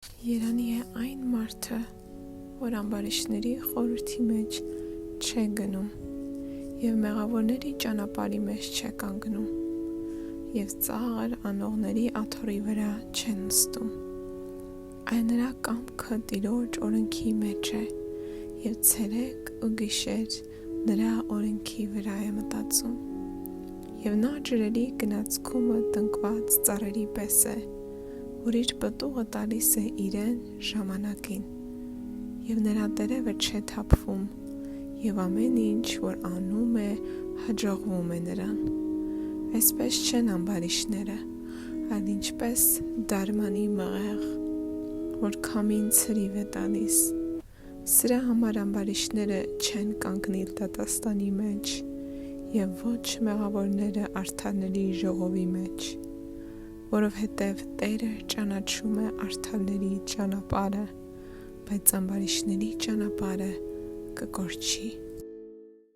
Երանի է այն մարդը, որ ամբարիշտների խորհրդի մեջ չէ գնում և մեղավորների ճանապարհի մեջ չէ կանգնում և ծաղր անողների աթոռի վրա չէ նստում, այլ նրա կամքը Տիրոջ օրենքի մեջ է և ցերեկ ու գիշեր նրա օրենքի վրա է մտածում, և նա ջրերի գնացքումը տնկված ծառերի պես է, որ իր պտուղը տալիս է իրեն ժամանակին, և նրա տերևը չէ թափվում, և ամեն ինչ, որ անում է, հաջողվում է նրան։ Այսպես չեն ամբարիշտները, այլ ինչպես դարմանի մղեղ, որ քամին ցրիվ է տալիս։ Սրա համար ամբարիշտները չեն կանգնիլ դատաստանի մեջ, և ոչ մեղավորները արդարների ժողովի մեջ, որովհետև Տերը ճանաչում է արդարների ճանապարհը, բայց ամբարիշտների ճանապարհը կկորչի։